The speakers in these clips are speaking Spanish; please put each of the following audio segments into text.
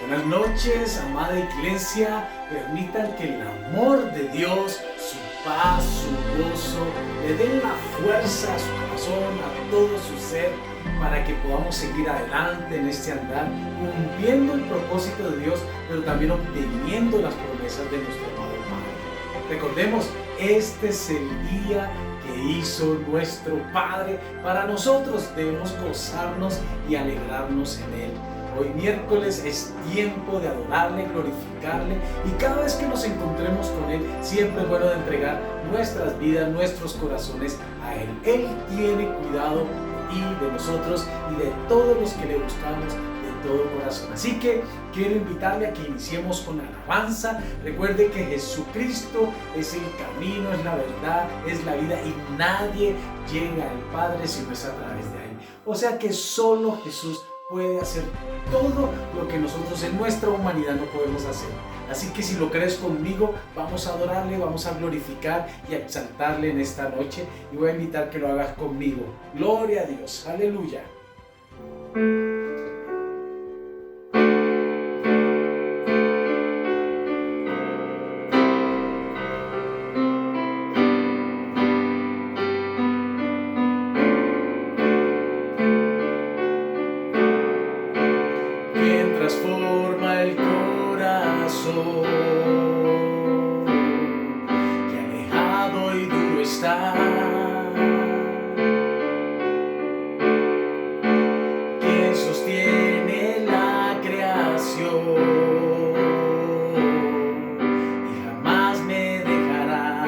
Buenas noches, amada iglesia. Permitan que el amor de Dios, su paz, su gozo, le den la fuerza a su corazón, a todo su ser, para que podamos seguir adelante en este andar, cumpliendo el propósito de Dios, pero también obteniendo las promesas de nuestro amado Padre. Recordemos, este es el día que hizo nuestro Padre. Para nosotros debemos gozarnos y alegrarnos en Él. Hoy miércoles es tiempo de adorarle, glorificarle, y cada vez que nos encontremos con Él, siempre es bueno de entregar nuestras vidas, nuestros corazones a Él. Él tiene cuidado de nosotros y de todos los que le buscamos de todo corazón. Así que quiero invitarle a que iniciemos con alabanza. Recuerde que Jesucristo es el camino, es la verdad, es la vida, y nadie llega al Padre si no es a través de Él. O sea que solo Jesús puede hacer todo lo que nosotros en nuestra humanidad no podemos hacer. Así que si lo crees conmigo, vamos a adorarle, vamos a glorificar y a exaltarle en esta noche, y voy a invitar que lo hagas conmigo. Gloria a Dios, aleluya. Quien transforma el corazón, que alejado y duro está, quien sostiene la creación y jamás me dejará,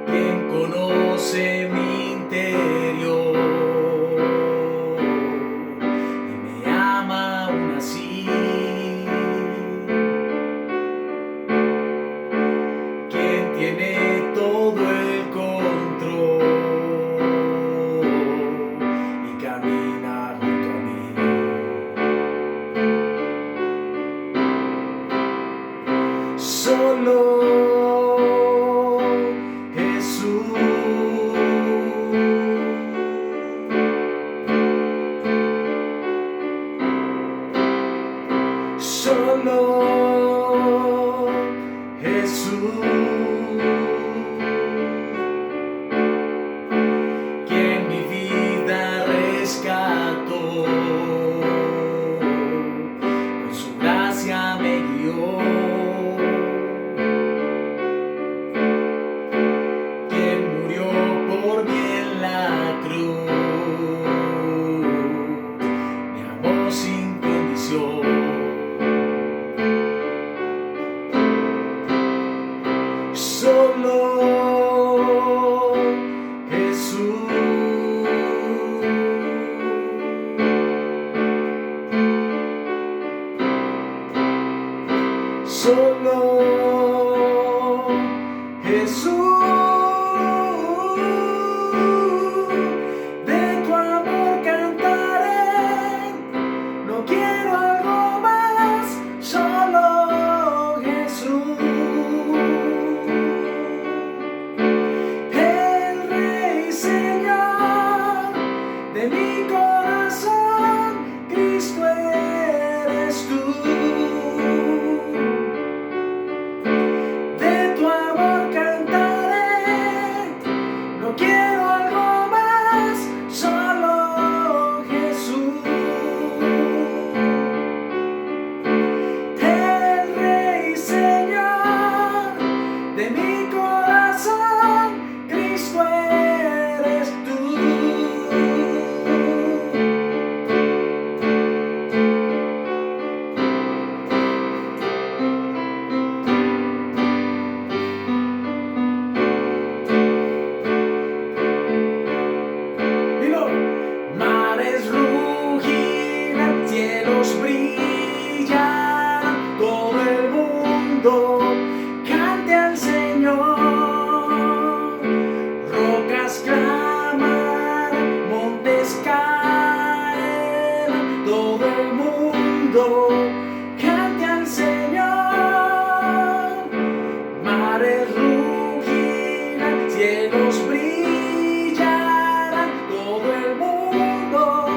quien conoce mi interior y me ama aún así, quien tiene todo el control y camina junto a mí. Solo Jesús, solo Jesús, quien mi vida rescató, con su gracia me guió, quien murió por mí en la cruz, me amó sin condición. Solo Jesús, solo Jesús, de tu amor cantaré, no quiero algo más, solo Jesús. De mi corazón, Cristo eres tú. De tu amor cantaré, no quiero algo más, solo Jesús. El Rey Señor de mi corazón, Cristo eres tú. Mares rugian, cielos brillan, todo el mundo cante al Señor. Rocas claman, montes caen, todo el mundo cante al Señor. Mares rugian, cielos brillan, todo el mundo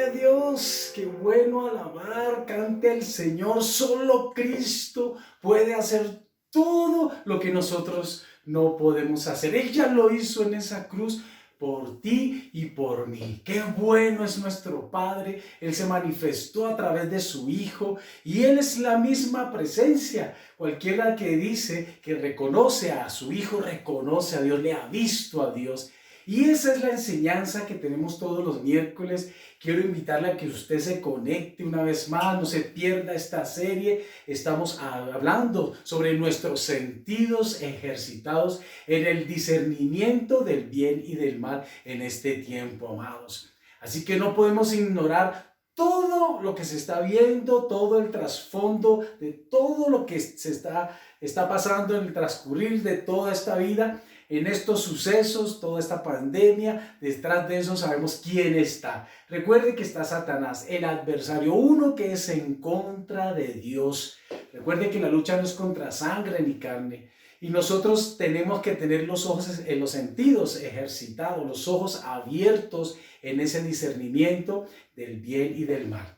a Dios, qué bueno alabar, cante al Señor. Solo Cristo puede hacer todo lo que nosotros no podemos hacer. Él ya lo hizo en esa cruz por ti y por mí. Qué bueno es nuestro Padre. Él se manifestó a través de su Hijo y Él es la misma presencia. Cualquiera que dice que reconoce a su Hijo, reconoce a Dios, le ha visto a Dios. Y esa es la enseñanza que tenemos todos los miércoles. Quiero invitarle a que usted se conecte una vez más, no se pierda esta serie. Estamos hablando sobre nuestros sentidos ejercitados en el discernimiento del bien y del mal en este tiempo, amados. Así que no podemos ignorar todo lo que se está viendo, todo el trasfondo de todo lo que se está pasando en el transcurrir de toda esta vida. En estos sucesos, toda esta pandemia, detrás de eso sabemos quién está. Recuerde que está Satanás, el adversario, uno que es en contra de Dios. Recuerde que la lucha no es contra sangre ni carne. Y nosotros tenemos que tener los ojos en los sentidos ejercitados, los ojos abiertos en ese discernimiento del bien y del mal.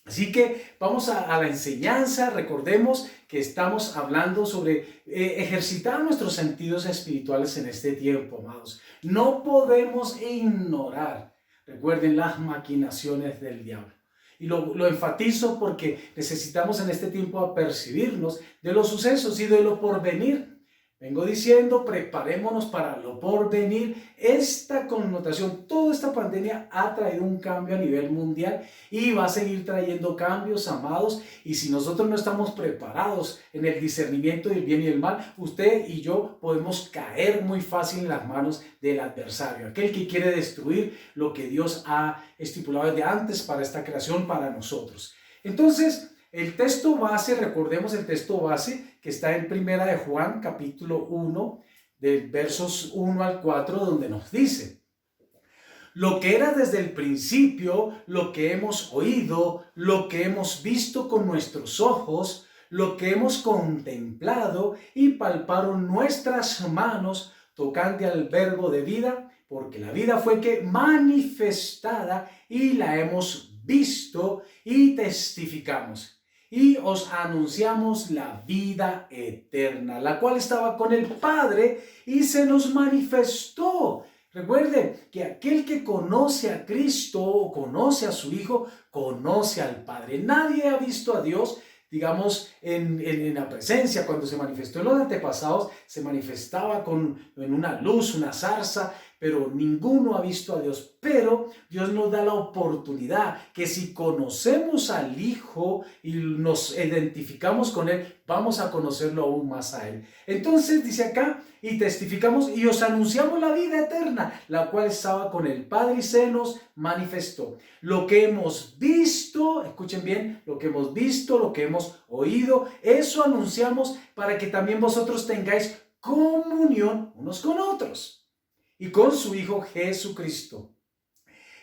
Así que vamos a la enseñanza. Recordemos que estamos hablando sobre ejercitar nuestros sentidos espirituales en este tiempo, amados. No podemos ignorar, recuerden, las maquinaciones del diablo. Y lo enfatizo porque necesitamos en este tiempo apercibirnos de los sucesos y de lo porvenir. Vengo diciendo, preparémonos para lo porvenir. Esta connotación, toda esta pandemia ha traído un cambio a nivel mundial y va a seguir trayendo cambios, amados. Y si nosotros no estamos preparados en el discernimiento del bien y del mal, usted y yo podemos caer muy fácil en las manos del adversario, aquel que quiere destruir lo que Dios ha estipulado desde antes para esta creación, para nosotros. Entonces, el texto base, recordemos el texto base que está en Primera de Juan, capítulo 1, de versos 1 al 4, donde nos dice: lo que era desde el principio, lo que hemos oído, lo que hemos visto con nuestros ojos, lo que hemos contemplado y palparon nuestras manos tocante al verbo de vida, porque la vida fue que manifestada y la hemos visto y testificamos. Y os anunciamos la vida eterna, la cual estaba con el Padre y se nos manifestó. Recuerden que aquel que conoce a Cristo o conoce a su Hijo, conoce al Padre. Nadie ha visto a Dios, digamos, en la presencia. Cuando se manifestó en los antepasados, se manifestaba en una luz, una zarza, pero ninguno ha visto a Dios. Pero Dios nos da la oportunidad que si conocemos al Hijo y nos identificamos con Él, vamos a conocerlo aún más a Él. Entonces dice acá, y testificamos y os anunciamos la vida eterna, la cual estaba con el Padre y se nos manifestó. Lo que hemos visto, escuchen bien, lo que hemos visto, lo que hemos oído, eso anunciamos para que también vosotros tengáis comunión unos con otros y con su Hijo Jesucristo.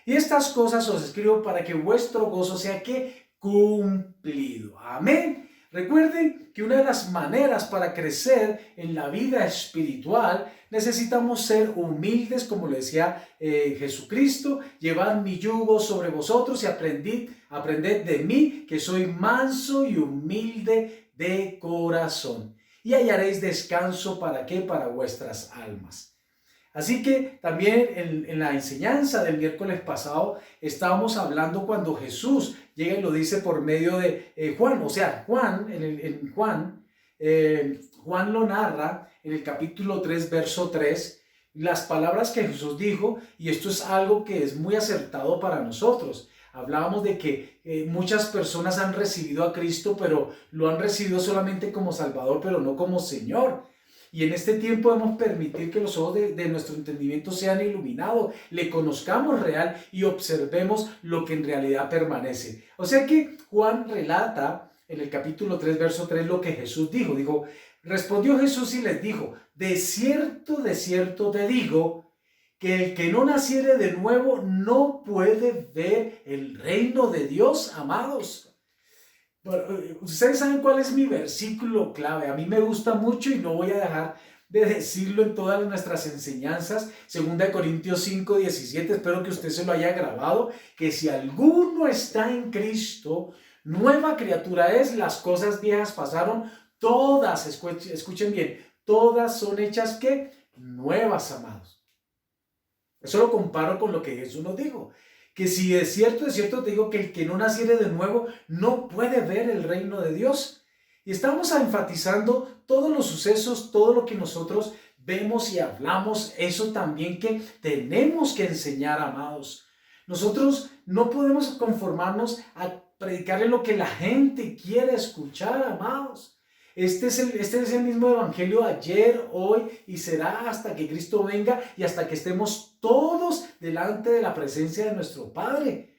Y estas cosas os escribo para que vuestro gozo sea que cumplido. Amén. Recuerden que una de las maneras para crecer en la vida espiritual necesitamos ser humildes, como le decía Jesucristo: llevad mi yugo sobre vosotros y aprended de mí, que soy manso y humilde de corazón, y hallaréis descanso. ¿Para qué? Para vuestras almas. Así que también en la enseñanza del miércoles pasado estábamos hablando cuando Jesús llega y lo dice por medio de Juan. O sea, Juan lo narra en el capítulo 3, verso 3, las palabras que Jesús dijo, y esto es algo que es muy acertado para nosotros. Hablábamos de que muchas personas han recibido a Cristo, pero lo han recibido solamente como Salvador, pero no como Señor. Y en este tiempo debemos permitir que los ojos de nuestro entendimiento sean iluminados, le conozcamos real y observemos lo que en realidad permanece. O sea que Juan relata en el capítulo 3, verso 3, lo que Jesús dijo. Dijo, respondió Jesús y les dijo: de cierto te digo, que el que no naciere de nuevo no puede ver el reino de Dios, amados. Ustedes saben cuál es mi versículo clave. A mí me gusta mucho y no voy a dejar de decirlo en todas nuestras enseñanzas. 2 Corintios 5:17, espero que usted se lo haya grabado, que si alguno está en Cristo, nueva criatura es, las cosas viejas pasaron, todas, escuchen bien, todas son hechas, ¿qué? Nuevas, amados. Eso lo comparo con lo que Jesús nos dijo, que si es cierto, te digo que el que no naciere de nuevo no puede ver el reino de Dios. Y estamos enfatizando todos los sucesos, todo lo que nosotros vemos y hablamos, eso también que tenemos que enseñar, amados. Nosotros no podemos conformarnos a predicarle lo que la gente quiere escuchar, amados. Este es el mismo evangelio ayer, hoy y será hasta que Cristo venga y hasta que estemos todos delante de la presencia de nuestro Padre.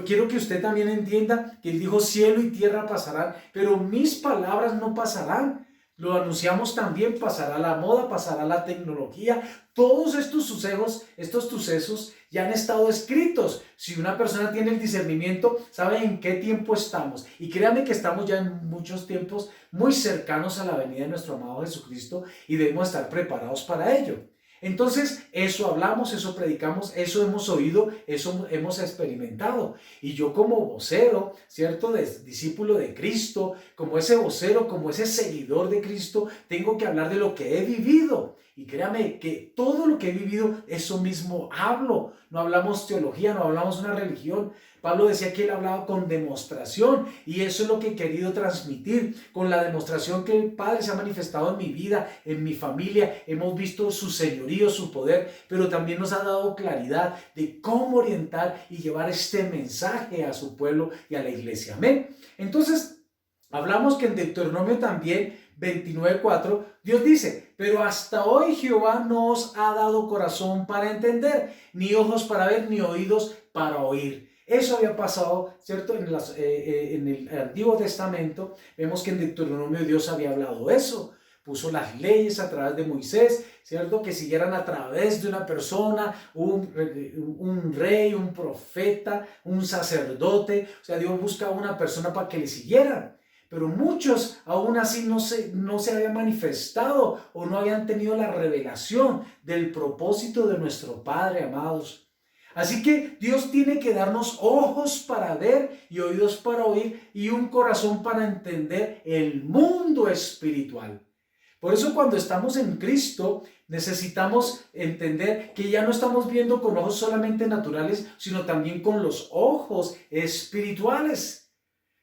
Quiero que usted también entienda que Él dijo cielo y tierra pasarán, pero mis palabras no pasarán. Lo anunciamos también, pasará la moda, pasará la tecnología. Todos estos sucesos ya han estado escritos. Si una persona tiene el discernimiento, sabe en qué tiempo estamos. Y créanme que estamos ya en muchos tiempos muy cercanos a la venida de nuestro amado Jesucristo y debemos estar preparados para ello. Entonces, eso hablamos, eso predicamos, eso hemos oído, eso hemos experimentado. Y yo como vocero, ¿cierto? Discípulo de Cristo, como ese vocero, como ese seguidor de Cristo, tengo que hablar de lo que he vivido. Y créame que todo lo que he vivido, eso mismo hablo. No hablamos teología, no hablamos una religión. Pablo decía que él hablaba con demostración y eso es lo que he querido transmitir, con la demostración que el Padre se ha manifestado en mi vida, en mi familia. Hemos visto su señorío, su poder, pero también nos ha dado claridad de cómo orientar y llevar este mensaje a su pueblo y a la iglesia. Amén. Entonces, hablamos que en Deuteronomio también 29:4, Dios dice, pero hasta hoy Jehová no os ha dado corazón para entender, ni ojos para ver, ni oídos para oír. Eso había pasado, ¿cierto? En el Antiguo Testamento vemos que en Deuteronomio Dios había hablado eso. Puso las leyes a través de Moisés, ¿cierto? Que siguieran a través de una persona, un rey, un profeta, un sacerdote. O sea, Dios buscaba una persona para que le siguieran. Pero muchos aún así no se habían manifestado o no habían tenido la revelación del propósito de nuestro Padre, amados. Así que Dios tiene que darnos ojos para ver y oídos para oír y un corazón para entender el mundo espiritual. Por eso cuando estamos en Cristo necesitamos entender que ya no estamos viendo con ojos solamente naturales, sino también con los ojos espirituales.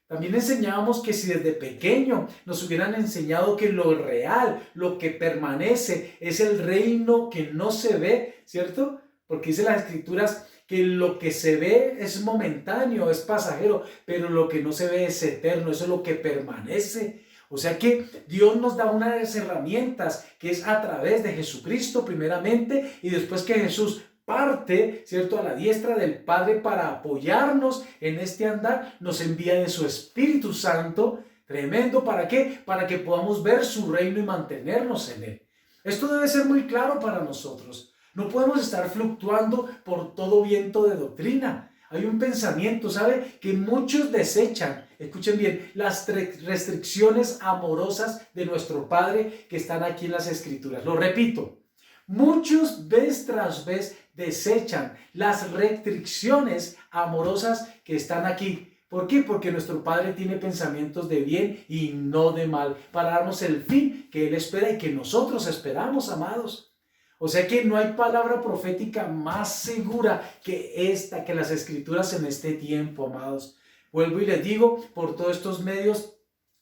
También enseñábamos que si desde pequeño nos hubieran enseñado que lo real, lo que permanece, es el reino que no se ve, ¿cierto? Porque dice las Escrituras que lo que se ve es momentáneo, es pasajero, pero lo que no se ve es eterno, eso es lo que permanece. O sea que Dios nos da unas herramientas que es a través de Jesucristo primeramente y después que Jesús parte, ¿cierto?, a la diestra del Padre para apoyarnos en este andar, nos envía de su Espíritu Santo, tremendo, ¿para qué? Para que podamos ver su reino y mantenernos en él. Esto debe ser muy claro para nosotros. No podemos estar fluctuando por todo viento de doctrina. Hay un pensamiento, ¿sabe?, que muchos desechan, escuchen bien, las restricciones amorosas de nuestro Padre que están aquí en las Escrituras. Lo repito. Muchos vez tras vez desechan las restricciones amorosas que están aquí. ¿Por qué? Porque nuestro Padre tiene pensamientos de bien y no de mal, para darnos el fin que Él espera y que nosotros esperamos, amados. O sea que no hay palabra profética más segura que esta, que las Escrituras en este tiempo, amados. Vuelvo y les digo, por todos estos medios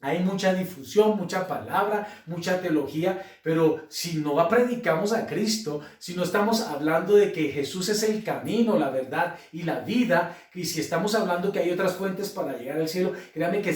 hay mucha difusión, mucha palabra, mucha teología, pero si no predicamos a Cristo, si no estamos hablando de que Jesús es el camino, la verdad y la vida, y si estamos hablando que hay otras fuentes para llegar al cielo, créanme que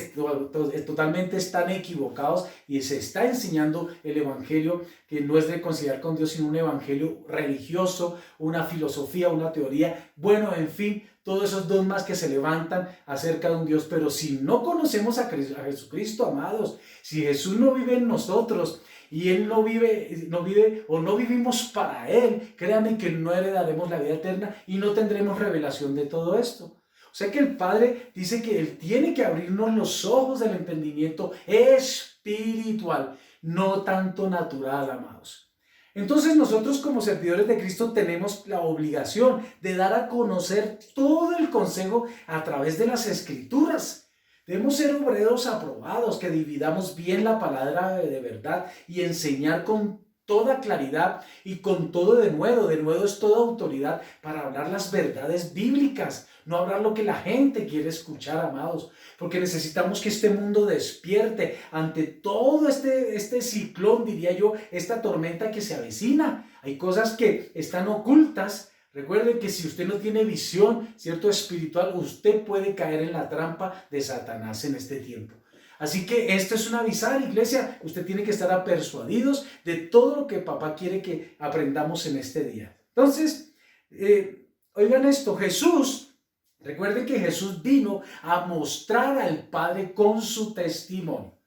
totalmente están equivocados y se está enseñando el evangelio que no es reconciliar con Dios, sino un evangelio religioso, una filosofía, una teoría, bueno, en fin, todos esos dogmas que se levantan acerca de un Dios. Pero si no conocemos a Jesucristo, amados, si Jesús no vive en nosotros y Él no vive o no vivimos para Él, créanme que no heredaremos la vida eterna y no tendremos revelación de todo esto. O sea que el Padre dice que Él tiene que abrirnos los ojos del entendimiento espiritual. no tanto natural, amados. Entonces nosotros como servidores de Cristo tenemos la obligación de dar a conocer todo el consejo a través de las Escrituras. Debemos ser obreros aprobados, que dividamos bien la palabra de verdad y enseñar con toda claridad y con todo denuedo. Denuedo es toda autoridad para hablar las verdades bíblicas, no hablar lo que la gente quiere escuchar, amados, porque necesitamos que este mundo despierte ante todo este ciclón, diría yo, esta tormenta que se avecina. Hay cosas que están ocultas. Recuerde que si usted no tiene visión, cierto, espiritual, usted puede caer en la trampa de Satanás en este tiempo. Así que esto es un avisar, iglesia. Usted tiene que estar persuadidos de todo lo que papá quiere que aprendamos en este día. Entonces, oigan esto, recuerden que Jesús vino a mostrar al Padre con su testimonio.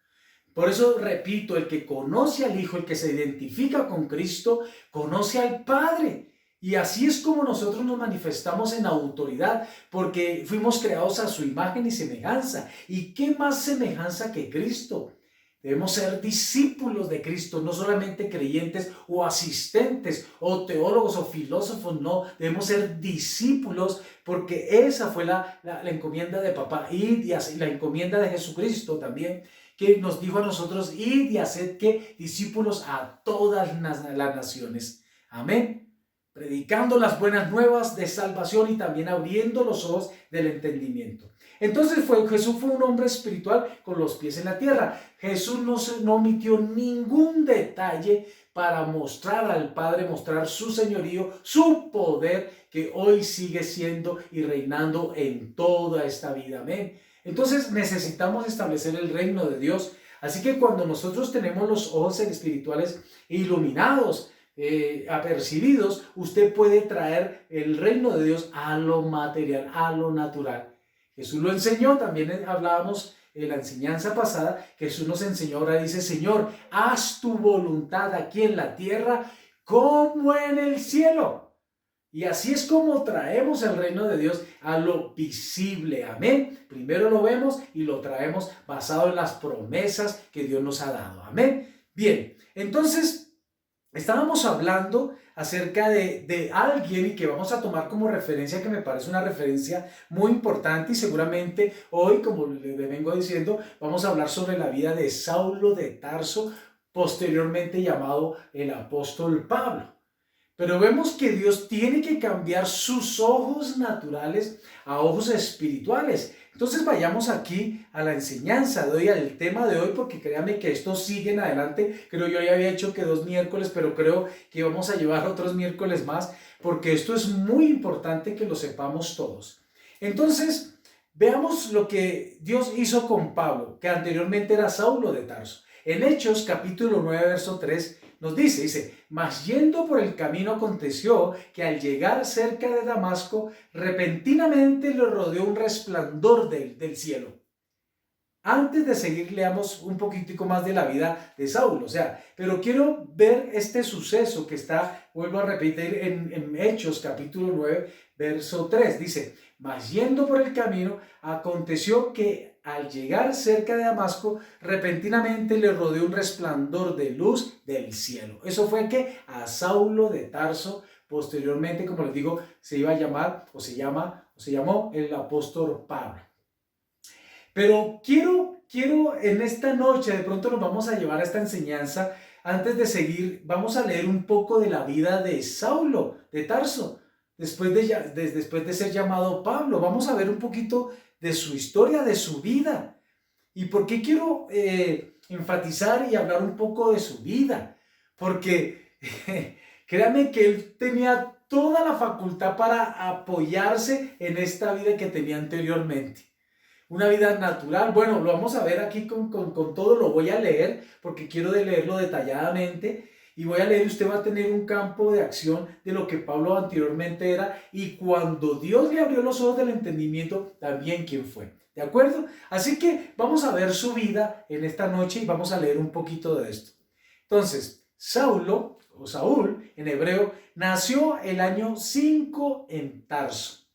Por eso repito, el que conoce al Hijo, el que se identifica con Cristo, conoce al Padre. Y así es como nosotros nos manifestamos en autoridad, porque fuimos creados a su imagen y semejanza. ¿Y qué más semejanza que Cristo? Debemos ser discípulos de Cristo, no solamente creyentes o asistentes o teólogos o filósofos, no. Debemos ser discípulos, porque esa fue la encomienda de papá, y la encomienda de Jesucristo también, que nos dijo a nosotros: id y haced que discípulos a todas las naciones. Amén. Predicando las buenas nuevas de salvación y también abriendo los ojos del entendimiento. Entonces Jesús fue un hombre espiritual con los pies en la tierra. Jesús no omitió ningún detalle para mostrar al Padre, mostrar su señorío, su poder, que hoy sigue siendo y reinando en toda esta vida. Amén. Entonces necesitamos establecer el reino de Dios. Así que cuando nosotros tenemos los ojos espirituales iluminados, apercibidos, usted puede traer el reino de Dios a lo material, a lo natural. Jesús lo enseñó, también hablábamos en la enseñanza pasada, Jesús nos enseñó, ahora dice: Señor, haz tu voluntad aquí en la tierra como en el cielo. Y así es como traemos el reino de Dios a lo visible. Amén. Primero lo vemos y lo traemos basado en las promesas que Dios nos ha dado. Amén. Bien, entonces estábamos hablando acerca de alguien, y que vamos a tomar como referencia, que me parece una referencia muy importante, y seguramente hoy, como le vengo diciendo, vamos a hablar sobre la vida de Saulo de Tarso, posteriormente llamado el apóstol Pablo. Pero vemos que Dios tiene que cambiar sus ojos naturales a ojos espirituales. Entonces vayamos aquí a la enseñanza de hoy, al tema de hoy, porque créanme que esto sigue en adelante. Creo yo ya había hecho que 2 miércoles, pero creo que vamos a llevar otros miércoles más, porque esto es muy importante que lo sepamos todos. Entonces, veamos lo que Dios hizo con Pablo, que anteriormente era Saulo de Tarso. En Hechos capítulo 9, verso 3, nos dice, mas yendo por el camino aconteció que al llegar cerca de Damasco, repentinamente le rodeó un resplandor del cielo. Antes de seguir, leamos un poquitico más de la vida de Saulo, pero quiero ver este suceso que está, vuelvo a repetir, en Hechos capítulo 9, verso 3, dice, mas yendo por el camino, aconteció que al llegar cerca de Damasco, repentinamente le rodeó un resplandor de luz del cielo. Eso fue que a Saulo de Tarso, posteriormente, como les digo, se iba a llamar, o se llamó el apóstol Pablo. Pero quiero en esta noche, de pronto nos vamos a llevar a esta enseñanza. Antes de seguir, vamos a leer un poco de la vida de Saulo de Tarso, después de ser llamado Pablo. Vamos a ver un poquito de su historia, de su vida. ¿Y por qué quiero enfatizar y hablar un poco de su vida? Porque créanme que él tenía toda la facultad para apoyarse en esta vida que tenía anteriormente. Una vida natural. Bueno, lo vamos a ver aquí con todo. Lo voy a leer porque quiero leerlo detalladamente. Y voy a leer, usted va a tener un campo de acción de lo que Pablo anteriormente era, y cuando Dios le abrió los ojos del entendimiento, también quién fue. ¿De acuerdo? Así que vamos a ver su vida en esta noche y vamos a leer un poquito de esto. Entonces, Saulo, o Saúl en hebreo, nació el año 5 en Tarso,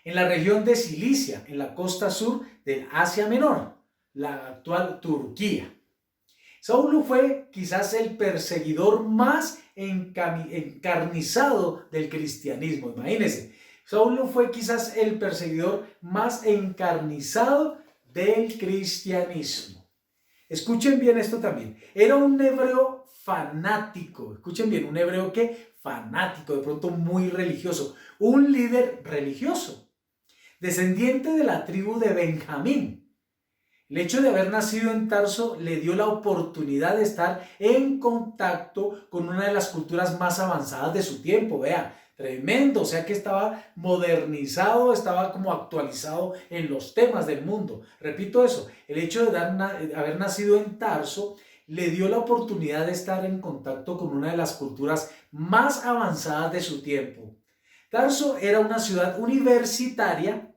en la región de Cilicia, en la costa sur del Asia Menor, la actual Turquía. Saulo fue quizás el perseguidor más encarnizado del cristianismo. Imagínense, Saulo fue quizás el perseguidor más encarnizado del cristianismo. Escuchen bien esto también. Era un hebreo fanático. Escuchen bien, un hebreo que fanático, de pronto muy religioso. Un líder religioso, descendiente de la tribu de Benjamín. El hecho de haber nacido en Tarso le dio la oportunidad de estar en contacto con una de las culturas más avanzadas de su tiempo. Vea, tremendo, o sea que estaba modernizado, estaba como actualizado en los temas del mundo. Repito eso, el hecho de haber nacido en Tarso le dio la oportunidad de estar en contacto con una de las culturas más avanzadas de su tiempo. Tarso era una ciudad universitaria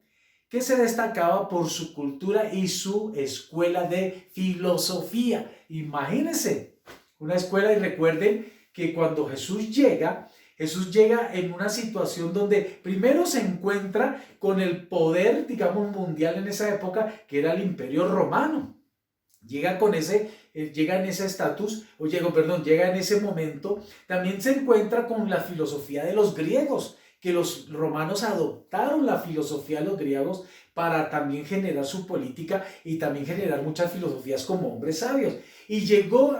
que se destacaba por su cultura y su escuela de filosofía. Imagínense, una escuela, y recuerden que cuando Jesús llega en una situación donde primero se encuentra con el poder, digamos, mundial en esa época, que era el Imperio Romano. Llega en ese estatus, llega en ese momento. También se encuentra con la filosofía de los griegos, que los romanos adoptaron la filosofía de los griegos para también generar su política y también generar muchas filosofías como hombres sabios. Y llegó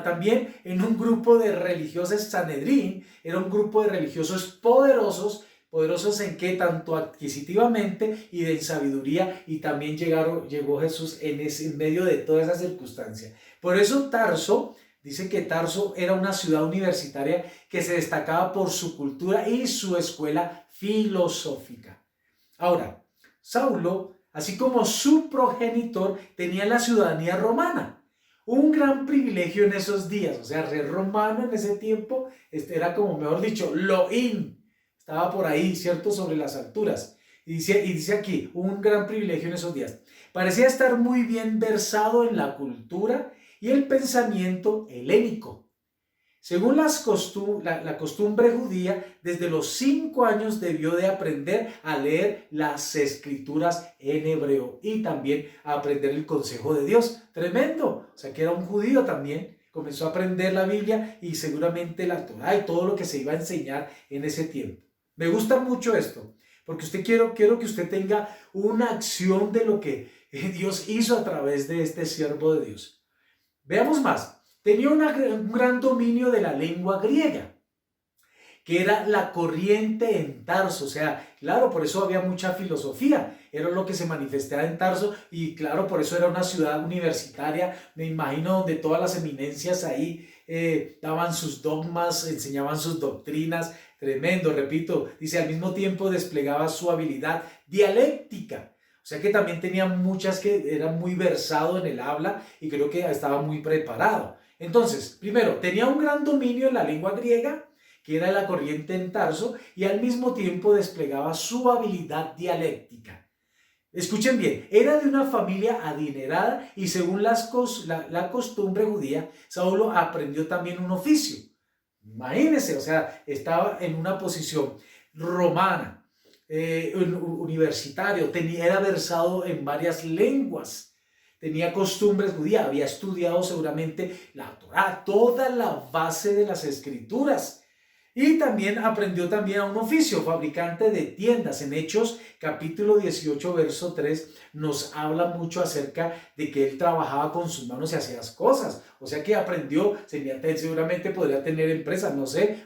también en un grupo de religiosos Sanedrín, era un grupo de religiosos poderosos en que tanto adquisitivamente y de sabiduría, y también llegó Jesús en medio de toda esa circunstancia. Por eso Tarso, dice que Tarso era una ciudad universitaria que se destacaba por su cultura y su escuela filosófica. Ahora, Saulo, así como su progenitor, tenía la ciudadanía romana. Un gran privilegio en esos días, o sea, ser romano en ese tiempo era como, mejor dicho, lo in. Estaba por ahí, ¿cierto?, sobre las alturas. Y dice aquí, un gran privilegio en esos días. Parecía estar muy bien versado en la cultura y el pensamiento helénico. Según la costumbre judía, desde los 5 años debió de aprender a leer las escrituras en hebreo y también a aprender el consejo de Dios. Tremendo, o sea que era un judío también. Comenzó a aprender la Biblia y seguramente la Torá y todo lo que se iba a enseñar en ese tiempo. Me gusta mucho esto, porque quiero que usted tenga una acción de lo que Dios hizo a través de este siervo de Dios. Veamos más. Tenía un gran dominio de la lengua griega, que era la corriente en Tarso. O sea, claro, por eso había mucha filosofía. Era lo que se manifestaba en Tarso y claro, por eso era una ciudad universitaria, me imagino, donde todas las eminencias ahí daban sus dogmas, enseñaban sus doctrinas. Tremendo, repito, dice, al mismo tiempo desplegaba su habilidad dialéctica. O sea que también tenía muchas que eran muy versado en el habla y creo que estaba muy preparado. Entonces, primero, tenía un gran dominio en la lengua griega, que era la corriente en Tarso, y al mismo tiempo desplegaba su habilidad dialéctica. Escuchen bien, era de una familia adinerada y según la costumbre judía, Saulo aprendió también un oficio. Imagínense, o sea, estaba en una posición romana, universitario, era versado en varias lenguas. Tenía costumbres judías, había estudiado seguramente la Torá, toda la base de las escrituras. Y también aprendió también a un oficio, fabricante de tiendas. En Hechos capítulo 18, verso 3, nos habla mucho acerca de que él trabajaba con sus manos y hacía las cosas. O sea que aprendió, seguramente podría tener empresas, no sé,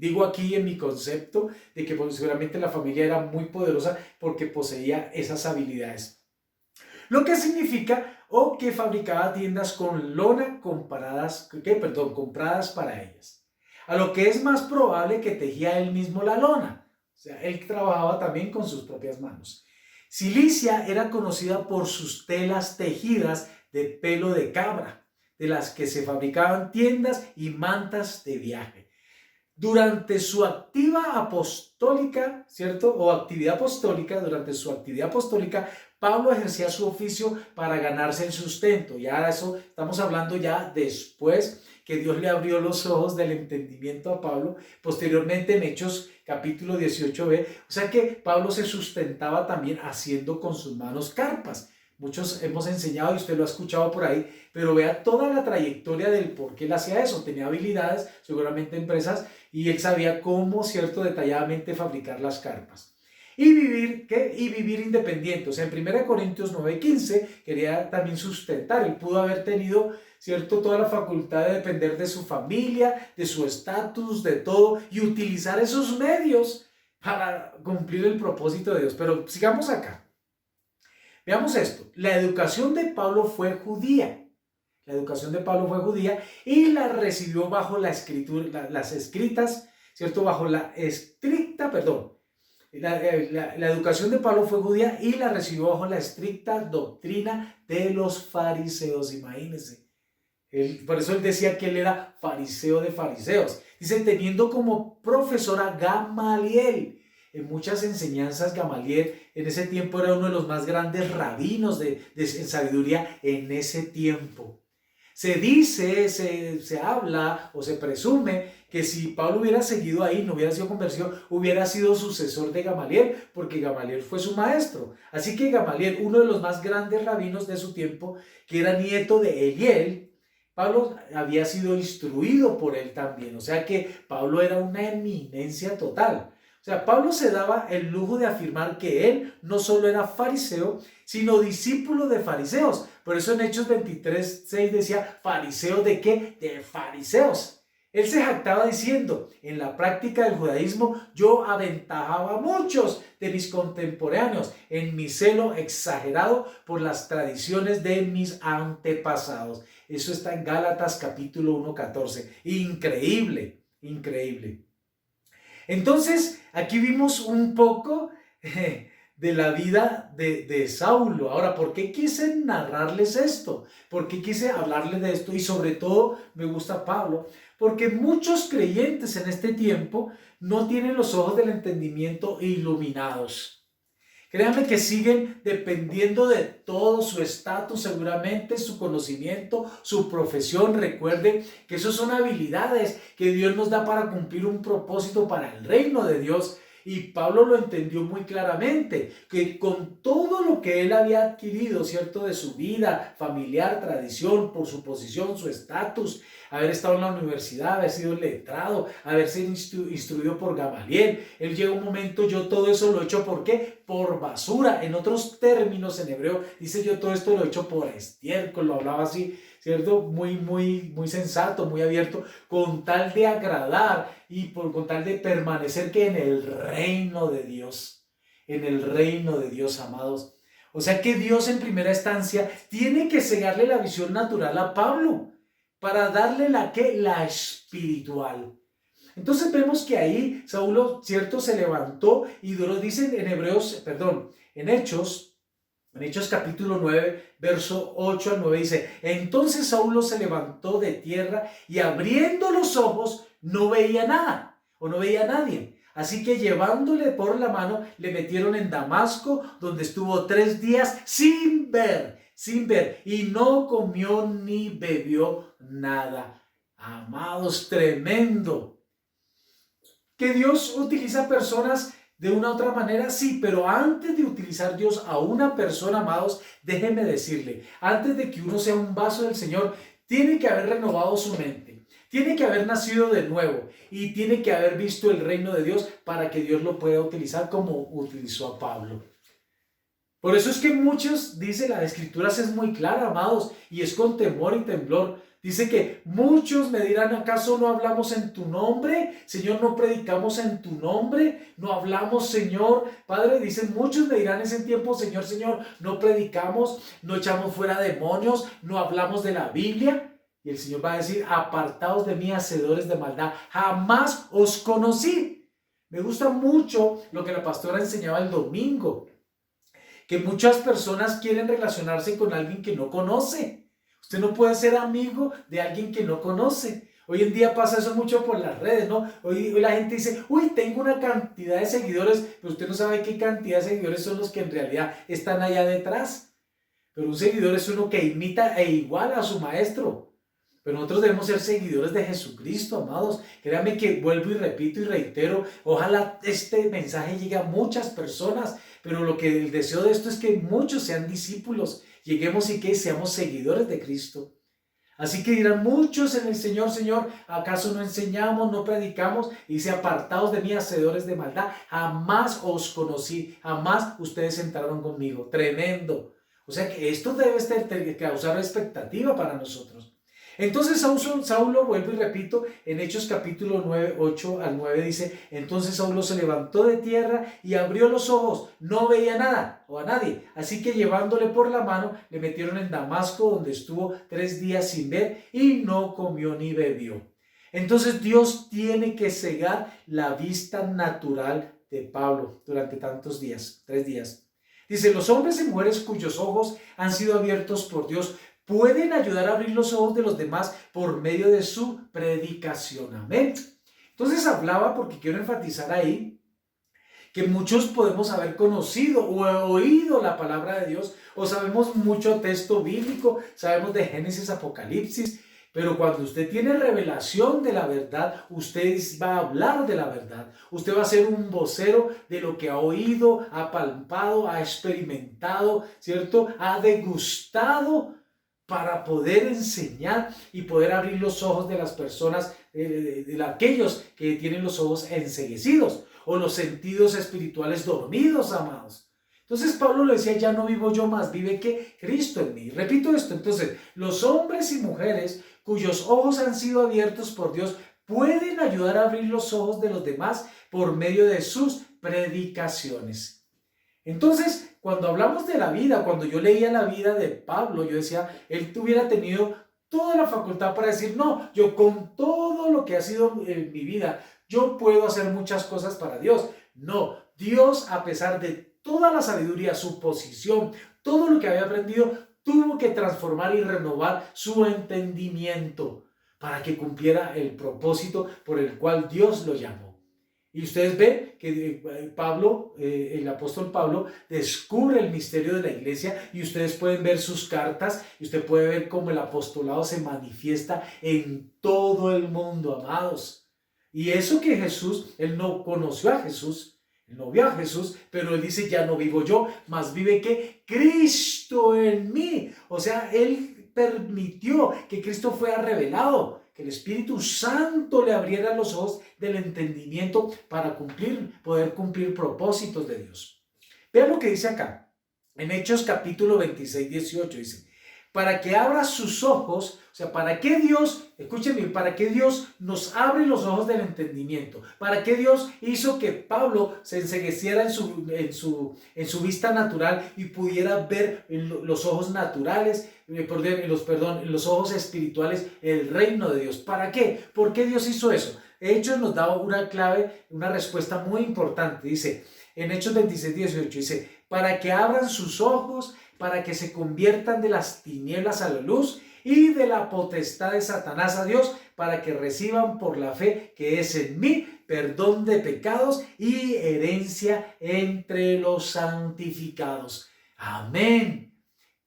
digo aquí en mi concepto de que seguramente la familia era muy poderosa porque poseía esas habilidades. Lo que significa que fabricaba tiendas con lona compradas para ellas. A lo que es más probable que tejía él mismo la lona. O sea, él trabajaba también con sus propias manos. Cilicia era conocida por sus telas tejidas de pelo de cabra, de las que se fabricaban tiendas y mantas de viaje. Durante su actividad apostólica, Pablo ejercía su oficio para ganarse el sustento. Y ahora eso estamos hablando ya después que Dios le abrió los ojos del entendimiento a Pablo, posteriormente en Hechos capítulo 18b, o sea que Pablo se sustentaba también haciendo con sus manos carpas. Muchos hemos enseñado y usted lo ha escuchado por ahí, pero vea toda la trayectoria del por qué él hacía eso. Tenía habilidades, seguramente empresas, y él sabía cómo, cierto, detalladamente fabricar las carpas. Y vivir, ¿qué? Y vivir independiente. O sea, en 1 Corintios 9:15 quería también sustentar. Él pudo haber tenido, cierto, toda la facultad de depender de su familia, de su estatus, de todo, y utilizar esos medios para cumplir el propósito de Dios. Pero sigamos acá. Veamos esto. La educación de Pablo fue judía. La educación de Pablo fue judía y la recibió bajo la escritura, las escritas, ¿cierto? Bajo la estricta, perdón. La educación de Pablo fue judía y la recibió bajo la estricta doctrina de los fariseos. Imagínense. Por eso él decía que él era fariseo de fariseos. Dice, teniendo como profesora Gamaliel. En muchas enseñanzas, Gamaliel en ese tiempo era uno de los más grandes rabinos en sabiduría en ese tiempo. Se dice, se habla o se presume que si Pablo hubiera seguido ahí, no hubiera sido convertido, hubiera sido sucesor de Gamaliel, porque Gamaliel fue su maestro. Así que Gamaliel, uno de los más grandes rabinos de su tiempo, que era nieto de Eliel, Pablo había sido instruido por él también. O sea que Pablo era una eminencia total. O sea, Pablo se daba el lujo de afirmar que él no solo era fariseo, sino discípulo de fariseos. Por eso en Hechos 23:6 decía, ¿fariseo de qué? De fariseos. Él se jactaba diciendo, en la práctica del judaísmo yo aventajaba a muchos de mis contemporáneos en mi celo exagerado por las tradiciones de mis antepasados. Eso está en Gálatas capítulo 1:14. Increíble, increíble. Entonces, aquí vimos un poco de la vida de Saulo. Ahora, ¿por qué quise narrarles esto? ¿Por qué quise hablarles de esto? Y sobre todo, me gusta Pablo, porque muchos creyentes en este tiempo no tienen los ojos del entendimiento iluminados. Créanme que siguen dependiendo de todo su estatus, seguramente su conocimiento, su profesión. Recuerden que eso son habilidades que Dios nos da para cumplir un propósito para el reino de Dios. Y Pablo lo entendió muy claramente, que con todo lo que él había adquirido, ¿cierto? De su vida familiar, tradición, por su posición, su estatus, haber estado en la universidad, haber sido letrado, haber sido instruido por Gamaliel. Él llega un momento, yo todo eso lo he hecho, ¿por qué? Por basura. En otros términos, en hebreo, dice yo todo esto lo he hecho por estiércol, lo hablaba así, ¿cierto? Muy sensato, muy abierto, con tal de agradar y con tal de permanecer que en el reino de Dios, amados. O sea que Dios en primera instancia tiene que cegarle la visión natural a Pablo para darle la espiritual. Entonces vemos que ahí Saulo, ¿cierto? Se levantó y lo dicen en Hechos capítulo 9, verso 8 al 9 dice, entonces Saulo se levantó de tierra y abriendo los ojos no veía nada o no veía a nadie. Así que llevándole por la mano le metieron en Damasco, donde estuvo 3 días sin ver, y no comió ni bebió nada. Amados, tremendo. Que Dios utiliza personas de una u otra manera, sí, pero antes de utilizar Dios a una persona, amados, déjenme decirle, antes de que uno sea un vaso del Señor, tiene que haber renovado su mente, tiene que haber nacido de nuevo y tiene que haber visto el reino de Dios para que Dios lo pueda utilizar como utilizó a Pablo. Por eso es que muchos, dice la Escritura, es muy clara, amados, y es con temor y temblor. Dice que muchos me dirán, ¿acaso no hablamos en tu nombre? Señor, ¿no predicamos en tu nombre? ¿No hablamos, Señor? Padre, dicen, muchos me dirán en ese tiempo, Señor, Señor, ¿no predicamos? ¿No echamos fuera demonios? ¿No hablamos de la Biblia? Y el Señor va a decir, apartaos de mí, hacedores de maldad, jamás os conocí. Me gusta mucho lo que la pastora enseñaba el domingo, que muchas personas quieren relacionarse con alguien que no conoce. Usted no puede ser amigo de alguien que no conoce. Hoy en día pasa eso mucho por las redes, ¿no? Hoy la gente dice, uy, tengo una cantidad de seguidores, pero usted no sabe qué cantidad de seguidores son los que en realidad están allá detrás. Pero un seguidor es uno que imita e iguala a su maestro. Pero nosotros debemos ser seguidores de Jesucristo, amados. Créanme que vuelvo y repito y reitero, ojalá este mensaje llegue a muchas personas, pero lo que el deseo de esto es que muchos sean discípulos, lleguemos y que seamos seguidores de Cristo. Así que dirán muchos en el Señor, Señor, ¿acaso no enseñamos, no predicamos? Y dice, apartados de mí, hacedores de maldad, jamás os conocí, jamás ustedes entraron conmigo. Tremendo. O sea que esto debe causar expectativa para nosotros. Entonces Saulo, vuelvo y repito, en Hechos capítulo 9, 8 al 9 dice, entonces Saulo se levantó de tierra y abrió los ojos, no veía nada o a nadie, así que llevándole por la mano le metieron en Damasco, donde estuvo 3 días sin ver y no comió ni bebió. Entonces Dios tiene que cegar la vista natural de Pablo durante tantos días, 3 días. Dice, los hombres y mujeres cuyos ojos han sido abiertos por Dios pueden ayudar a abrir los ojos de los demás por medio de su predicación. Amén. Entonces hablaba, porque quiero enfatizar ahí, que muchos podemos haber conocido o oído la palabra de Dios, o sabemos mucho texto bíblico, sabemos de Génesis, Apocalipsis, pero cuando usted tiene revelación de la verdad, usted va a hablar de la verdad. Usted va a ser un vocero de lo que ha oído, ha palpado, ha experimentado, ¿cierto? Ha degustado, para poder enseñar y poder abrir los ojos de las personas, de aquellos que tienen los ojos enceguecidos o los sentidos espirituales dormidos, amados. Entonces Pablo le decía, ya no vivo yo más, vive que Cristo en mí. Repito esto, entonces, los hombres y mujeres cuyos ojos han sido abiertos por Dios pueden ayudar a abrir los ojos de los demás por medio de sus predicaciones. Entonces, cuando hablamos de la vida, cuando yo leía la vida de Pablo, yo decía, él hubiera tenido toda la facultad para decir, no, yo con todo lo que ha sido en mi vida, yo puedo hacer muchas cosas para Dios. No, Dios, a pesar de toda la sabiduría, su posición, todo lo que había aprendido, tuvo que transformar y renovar su entendimiento para que cumpliera el propósito por el cual Dios lo llamó. Y ustedes ven que Pablo, el apóstol Pablo, descubre el misterio de la iglesia y ustedes pueden ver sus cartas y usted puede ver cómo el apostolado se manifiesta en todo el mundo, amados. Y eso que Jesús, él no conoció a Jesús, él no vio a Jesús, pero él dice, ya no vivo yo, más vive que Cristo en mí. O sea, él permitió que Cristo fuera revelado, que el Espíritu Santo le abriera los ojos del entendimiento para poder cumplir propósitos de Dios. Vean lo que dice acá, en Hechos capítulo 26, 18, dice, para que abra sus ojos, o sea, para que Dios, escúchenme, para que Dios nos abre los ojos del entendimiento, para que Dios hizo que Pablo se encegueciera en su vista natural y pudiera ver en los ojos naturales, en los ojos espirituales, el reino de Dios. ¿Para qué? ¿Por qué Dios hizo eso? Hechos nos da una clave, una respuesta muy importante. Dice, en Hechos 26, 18, dice, para que abran sus ojos, para que se conviertan de las tinieblas a la luz y de la potestad de Satanás a Dios, para que reciban por la fe que es en mí perdón de pecados y herencia entre los santificados. Amén.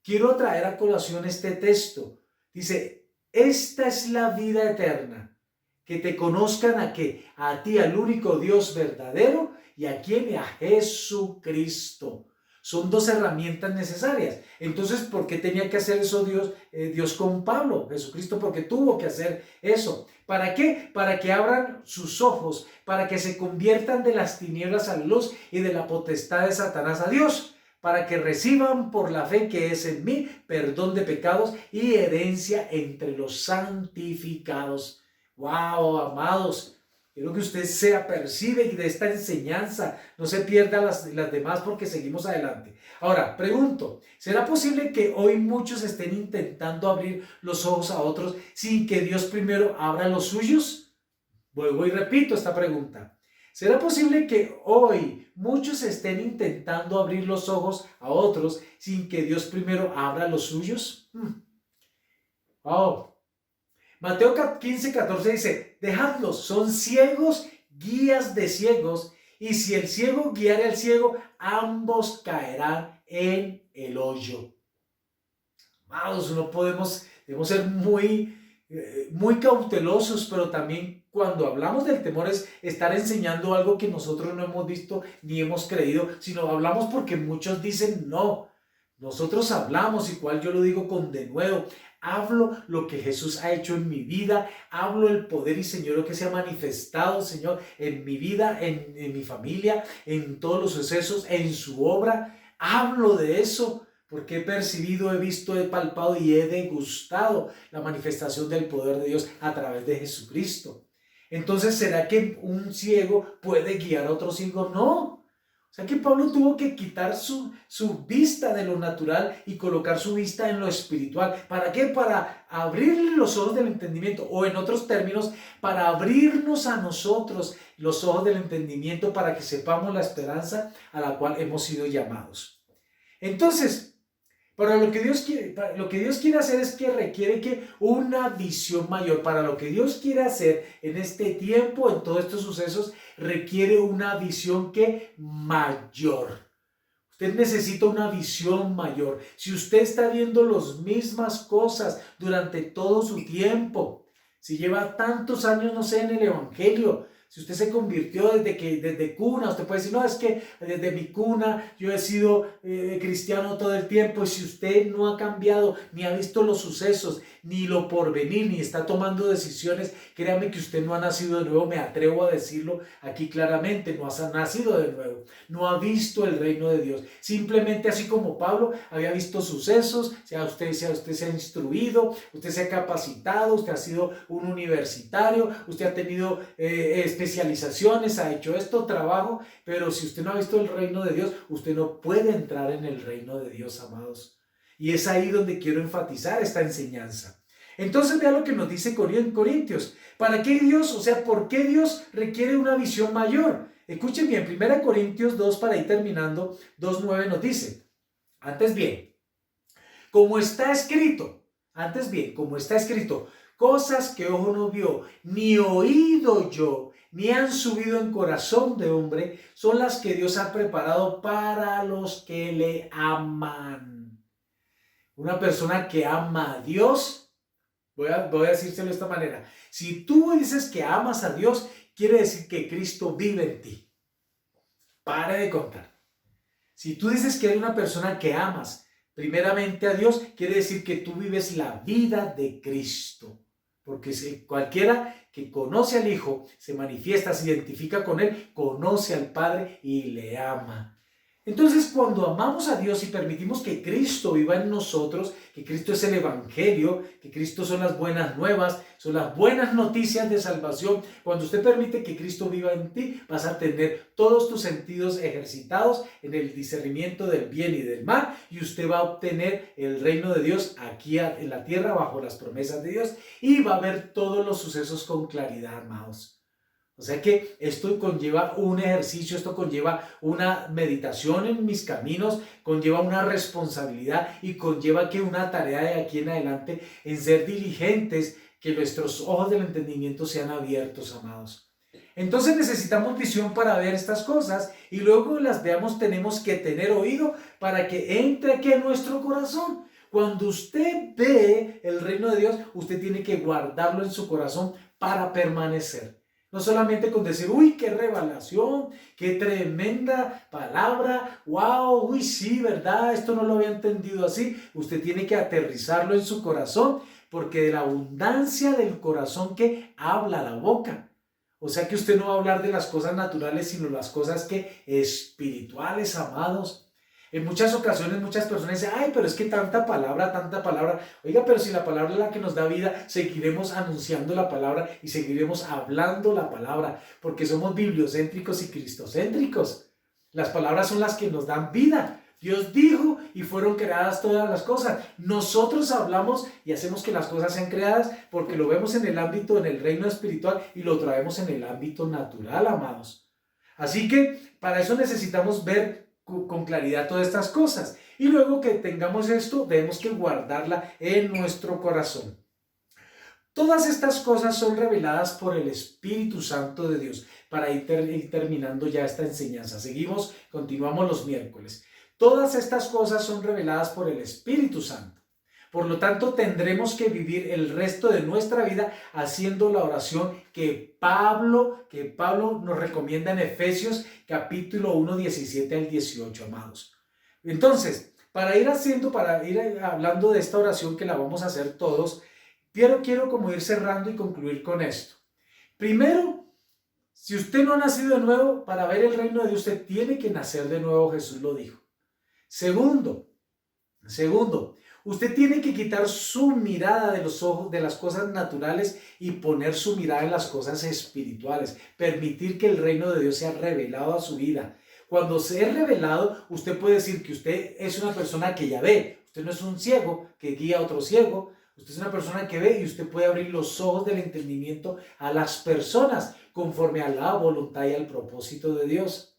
Quiero traer a colación este texto. Dice, esta es la vida eterna, que te conozcan a qué, a ti, al único Dios verdadero, y a quien, a Jesucristo. Son dos herramientas necesarias. Entonces, ¿por qué tenía que hacer eso Dios con Pablo? Jesucristo, porque tuvo que hacer eso. ¿Para qué? Para que abran sus ojos, para que se conviertan de las tinieblas a la luz y de la potestad de Satanás a Dios, para que reciban por la fe que es en mí perdón de pecados y herencia entre los santificados. ¡Wow, amados! Quiero que usted se apercibe de esta enseñanza, no se pierda las demás porque seguimos adelante. Ahora, pregunto, ¿será posible que hoy muchos estén intentando abrir los ojos a otros sin que Dios primero abra los suyos? Vuelvo y repito esta pregunta. ¿Será posible que hoy muchos estén intentando abrir los ojos a otros sin que Dios primero abra los suyos? Wow. Mateo 15, 14 dice, dejadlos, son ciegos, guías de ciegos, y si el ciego guiare al ciego, ambos caerán en el hoyo. Amados, debemos ser muy muy cautelosos, pero también cuando hablamos del temor es estar enseñando algo que nosotros no hemos visto ni hemos creído, sino hablamos porque muchos dicen no. Nosotros hablamos, igual yo lo digo con denuedo, hablo lo que Jesús ha hecho en mi vida, hablo el poder y señorío que se ha manifestado, Señor, en mi vida, en mi familia, en todos los sucesos, en su obra. Hablo de eso porque he percibido, he visto, he palpado y he degustado la manifestación del poder de Dios a través de Jesucristo. Entonces, ¿será que un ciego puede guiar a otro ciego? No. O sea que Pablo tuvo que quitar su vista de lo natural y colocar su vista en lo espiritual. ¿Para qué? Para abrirle los ojos del entendimiento, o en otros términos, para abrirnos a nosotros los ojos del entendimiento para que sepamos la esperanza a la cual hemos sido llamados. Entonces, para lo que Dios quiere hacer es que requiere que una visión mayor. Para lo que Dios quiere hacer en este tiempo, en todos estos sucesos, requiere una visión que mayor. Usted necesita una visión mayor. Si usted está viendo las mismas cosas durante todo su tiempo, si lleva tantos años, no sé, en el Evangelio, si usted se convirtió desde cuna, usted puede decir, no, es que desde mi cuna yo he sido cristiano todo el tiempo. Y si usted no ha cambiado, ni ha visto los sucesos, ni lo porvenir, ni está tomando decisiones, créame que usted no ha nacido de nuevo. Me atrevo a decirlo aquí claramente, no ha nacido de nuevo, no ha visto el reino de Dios. Simplemente así como Pablo había visto sucesos, usted se ha instruido, usted se ha capacitado, usted ha sido un universitario, usted ha tenido especializaciones, ha hecho esto, trabajo, pero si usted no ha visto el reino de Dios, usted no puede entrar en el reino de Dios, amados. Y es ahí donde quiero enfatizar esta enseñanza. Entonces vea lo que nos dice Corintios. ¿Para qué Dios? O sea, ¿por qué Dios requiere una visión mayor? Escuchen bien, 1 Corintios 2, para ir terminando, 2:9 nos dice, antes bien, como está escrito, cosas que ojo no vio, ni oído yo, ni han subido en corazón de hombre, son las que Dios ha preparado para los que le aman. Una persona que ama a Dios, voy a decírselo de esta manera, si tú dices que amas a Dios, quiere decir que Cristo vive en ti. Pare de contar. Si tú dices que eres una persona que amas primeramente a Dios, quiere decir que tú vives la vida de Cristo. Porque si cualquiera que conoce al Hijo, se manifiesta, se identifica con Él, conoce al Padre y le ama. Entonces, cuando amamos a Dios y permitimos que Cristo viva en nosotros, que Cristo es el Evangelio, que Cristo son las buenas nuevas, son las buenas noticias de salvación, cuando usted permite que Cristo viva en ti, vas a tener todos tus sentidos ejercitados en el discernimiento del bien y del mal, y usted va a obtener el reino de Dios aquí en la tierra bajo las promesas de Dios, y va a ver todos los sucesos con claridad, amados. O sea que esto conlleva un ejercicio, esto conlleva una meditación en mis caminos, conlleva una responsabilidad y conlleva que una tarea de aquí en adelante en ser diligentes, que nuestros ojos del entendimiento sean abiertos, amados. Entonces necesitamos visión para ver estas cosas y luego las veamos, tenemos que tener oído para que entre aquí a nuestro corazón. Cuando usted ve el reino de Dios, usted tiene que guardarlo en su corazón para permanecer. No solamente con decir, uy, qué revelación, qué tremenda palabra, wow, uy, sí, verdad, esto no lo había entendido así. Usted tiene que aterrizarlo en su corazón, porque de la abundancia del corazón que habla la boca. O sea que usted no va a hablar de las cosas naturales, sino las cosas que espirituales, amados. En muchas ocasiones muchas personas dicen, ay, pero es que tanta palabra. Oiga, pero si la palabra es la que nos da vida, seguiremos anunciando la palabra y seguiremos hablando la palabra, porque somos bibliocéntricos y cristocéntricos. Las palabras son las que nos dan vida. Dios dijo y fueron creadas todas las cosas. Nosotros hablamos y hacemos que las cosas sean creadas porque lo vemos en el ámbito, en el reino espiritual y lo traemos en el ámbito natural, amados. Así que para eso necesitamos ver con claridad todas estas cosas. Y luego que tengamos esto, debemos que guardarla en nuestro corazón. Todas estas cosas son reveladas por el Espíritu Santo de Dios. Para ir terminando ya esta enseñanza. Continuamos los miércoles. Todas estas cosas son reveladas por el Espíritu Santo. Por lo tanto, tendremos que vivir el resto de nuestra vida haciendo la oración que Pablo nos recomienda en Efesios capítulo 1, 17 al 18, amados. Entonces, para ir hablando de esta oración que la vamos a hacer todos, quiero como ir cerrando y concluir con esto. Primero, si usted no ha nacido de nuevo, para ver el reino de Dios, usted tiene que nacer de nuevo, Jesús lo dijo. Segundo, usted tiene que quitar su mirada de los ojos de las cosas naturales y poner su mirada en las cosas espirituales. Permitir que el reino de Dios sea revelado a su vida. Cuando sea revelado, usted puede decir que usted es una persona que ya ve. Usted no es un ciego que guía a otro ciego. Usted es una persona que ve y usted puede abrir los ojos del entendimiento a las personas conforme a la voluntad y al propósito de Dios.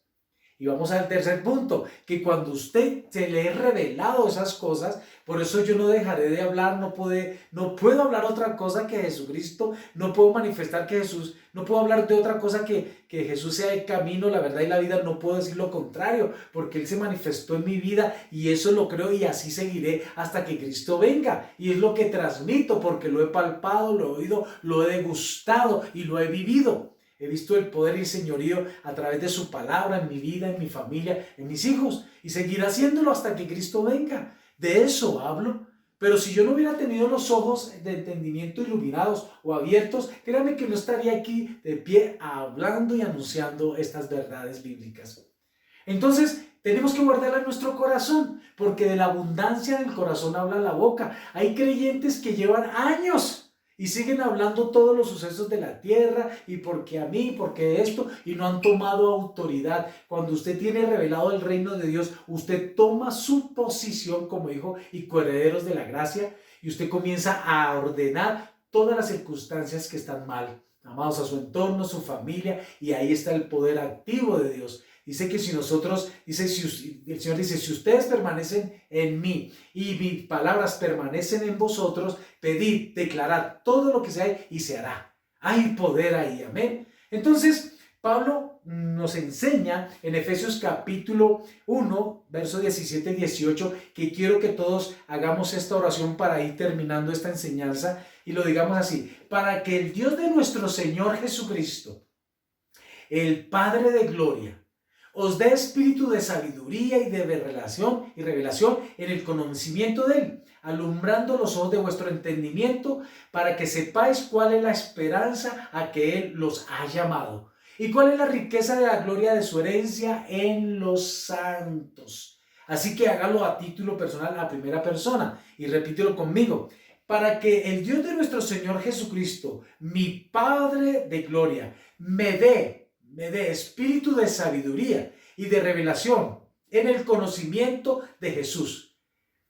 Y vamos al tercer punto, que cuando usted se le es revelado esas cosas, por eso yo no dejaré de hablar, no puedo hablar otra cosa que Jesucristo, no puedo manifestar que Jesús, no puedo hablar de otra cosa que Jesús sea el camino, la verdad y la vida, no puedo decir lo contrario, porque Él se manifestó en mi vida y eso lo creo y así seguiré hasta que Cristo venga. Y es lo que transmito porque lo he palpado, lo he oído, lo he degustado y lo he vivido. He visto el poder y el señorío a través de su palabra en mi vida, en mi familia, en mis hijos. Y seguiré haciéndolo hasta que Cristo venga. De eso hablo. Pero si yo no hubiera tenido los ojos de entendimiento iluminados o abiertos, créanme que no estaría aquí de pie hablando y anunciando estas verdades bíblicas. Entonces, tenemos que guardarla en nuestro corazón, porque de la abundancia del corazón habla la boca. Hay creyentes que llevan años y siguen hablando todos los sucesos de la tierra y porque a mí, porque esto, y no han tomado autoridad. Cuando usted tiene revelado el reino de Dios, usted toma su posición como hijo y coherederos de la gracia y usted comienza a ordenar todas las circunstancias que están mal, amados, a su entorno, su familia, y ahí está el poder activo de Dios. Dice que el Señor dice, si ustedes permanecen en mí y mis palabras permanecen en vosotros, pedid, declarad todo lo que sea y se hará. Hay poder ahí, amén. Entonces, Pablo nos enseña en Efesios capítulo 1, versos 17 y 18, que quiero que todos hagamos esta oración para ir terminando esta enseñanza y lo digamos así: para que el Dios de nuestro Señor Jesucristo, el Padre de gloria, os dé espíritu de sabiduría y de revelación en el conocimiento de Él, alumbrando los ojos de vuestro entendimiento, para que sepáis cuál es la esperanza a que Él los ha llamado, y cuál es la riqueza de la gloria de su herencia en los santos. Así que hágalo a título personal, a primera persona, y repítelo conmigo: para que el Dios de nuestro Señor Jesucristo, mi Padre de gloria, me dé espíritu de sabiduría y de revelación en el conocimiento de Jesús,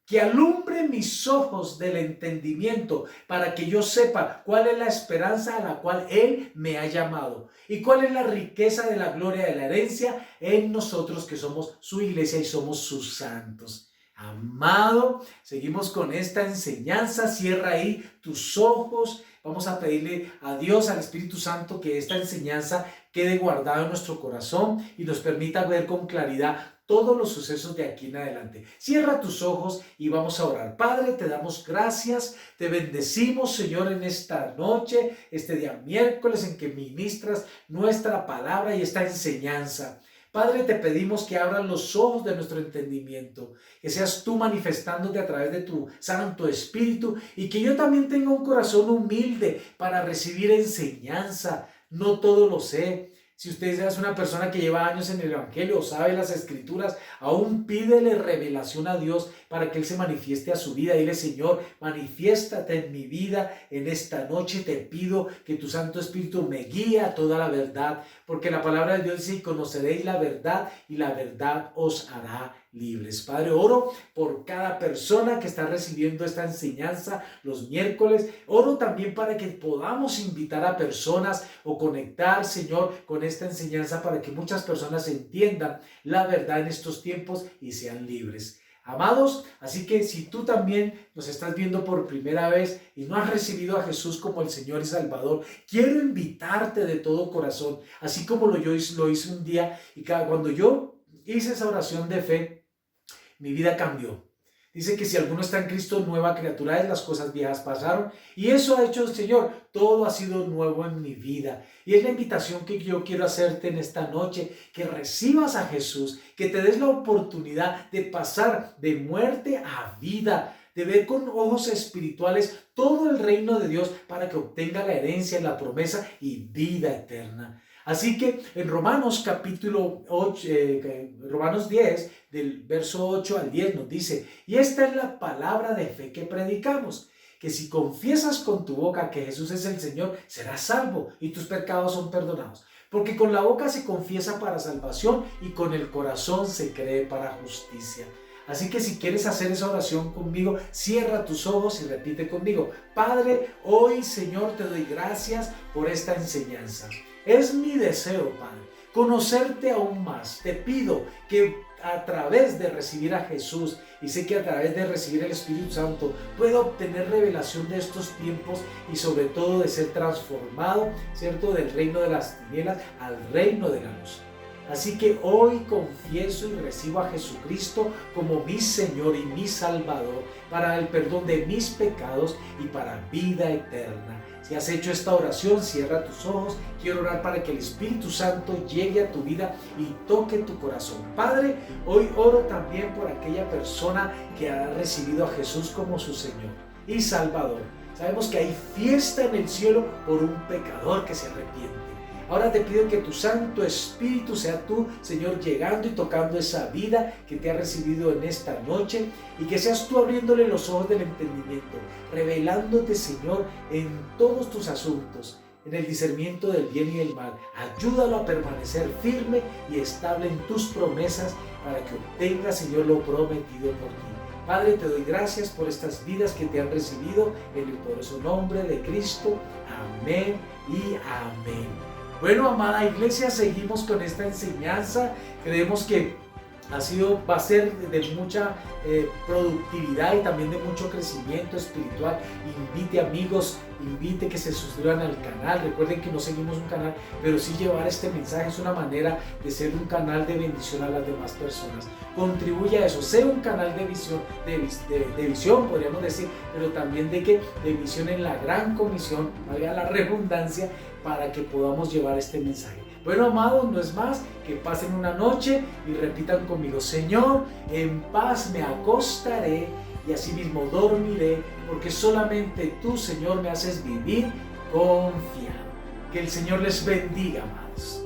que alumbre mis ojos del entendimiento para que yo sepa cuál es la esperanza a la cual Él me ha llamado y cuál es la riqueza de la gloria de la herencia en nosotros que somos su iglesia y somos sus santos. Amado, seguimos con esta enseñanza. Cierra ahí tus ojos. Vamos a pedirle a Dios, al Espíritu Santo, que esta enseñanza quede guardada en nuestro corazón y nos permita ver con claridad todos los sucesos de aquí en adelante. Cierra tus ojos y vamos a orar. Padre, te damos gracias, te bendecimos, Señor, en esta noche, este día miércoles en que ministras nuestra palabra y esta enseñanza. Padre, te pedimos que abras los ojos de nuestro entendimiento, que seas tú manifestándote a través de tu Santo Espíritu y que yo también tenga un corazón humilde para recibir enseñanza. No todo lo sé. Si usted es una persona que lleva años en el Evangelio o sabe las Escrituras, aún pídele revelación a Dios para que Él se manifieste a su vida. Dile: Señor, manifiéstate en mi vida en esta noche. Te pido que tu Santo Espíritu me guíe a toda la verdad, porque la palabra de Dios dice: y conoceréis la verdad y la verdad os hará libres. Padre, oro por cada persona que está recibiendo esta enseñanza los miércoles. Oro también para que podamos invitar a personas o conectar, Señor, con esta enseñanza para que muchas personas entiendan la verdad en estos tiempos y sean libres. Amados, así que si tú también nos estás viendo por primera vez y no has recibido a Jesús como el Señor y Salvador, quiero invitarte de todo corazón, así como lo hice un día, y cuando yo hice esa oración de fe, mi vida cambió. Dice que si alguno está en Cristo, nueva criatura es, las cosas viejas pasaron. Y eso ha hecho el Señor. Todo ha sido nuevo en mi vida. Y es la invitación que yo quiero hacerte en esta noche, que recibas a Jesús, que te des la oportunidad de pasar de muerte a vida, de ver con ojos espirituales todo el reino de Dios para que obtenga la herencia, la promesa y vida eterna. Así que en Romanos capítulo 8, Romanos 10, del verso 8 al 10 nos dice: y esta es la palabra de fe que predicamos, que si confiesas con tu boca que Jesús es el Señor, serás salvo y tus pecados son perdonados. Porque con la boca se confiesa para salvación y con el corazón se cree para justicia. Así que si quieres hacer esa oración conmigo, cierra tus ojos y repite conmigo: Padre, hoy, Señor, te doy gracias por esta enseñanza. Es mi deseo, Padre, conocerte aún más. Te pido que a través de recibir a Jesús, y sé que a través de recibir el Espíritu Santo, pueda obtener revelación de estos tiempos y sobre todo de ser transformado, ¿cierto?, del reino de las tinieblas al reino de la luz. Así que hoy confieso y recibo a Jesucristo como mi Señor y mi Salvador para el perdón de mis pecados y para vida eterna. Si has hecho esta oración, cierra tus ojos. Quiero orar para que el Espíritu Santo llegue a tu vida y toque tu corazón. Padre, hoy oro también por aquella persona que ha recibido a Jesús como su Señor y Salvador. Sabemos que hay fiesta en el cielo por un pecador que se arrepiente. Ahora te pido que tu Santo Espíritu sea tú, Señor, llegando y tocando esa vida que te ha recibido en esta noche, y que seas tú abriéndole los ojos del entendimiento, revelándote, Señor, en todos tus asuntos, en el discernimiento del bien y del mal. Ayúdalo a permanecer firme y estable en tus promesas para que obtenga, Señor, lo prometido por ti. Padre, te doy gracias por estas vidas que te han recibido en el poderoso nombre de Cristo. Amén y amén. Bueno, amada iglesia, seguimos con esta enseñanza. Creemos que va a ser de mucha productividad y también de mucho crecimiento espiritual. Invite amigos, invite que se suscriban al canal. Recuerden que no seguimos un canal, pero sí llevar este mensaje es una manera de ser un canal de bendición a las demás personas. Contribuye a eso, sea un canal de visión, podríamos decir, pero también de visión en la gran comisión, valga la redundancia, para que podamos llevar este mensaje. Bueno, amados, no es más, que pasen una noche y repitan conmigo: Señor, en paz me acostaré y asimismo dormiré, porque solamente tú, Señor, me haces vivir confiado. Que el Señor les bendiga, amados.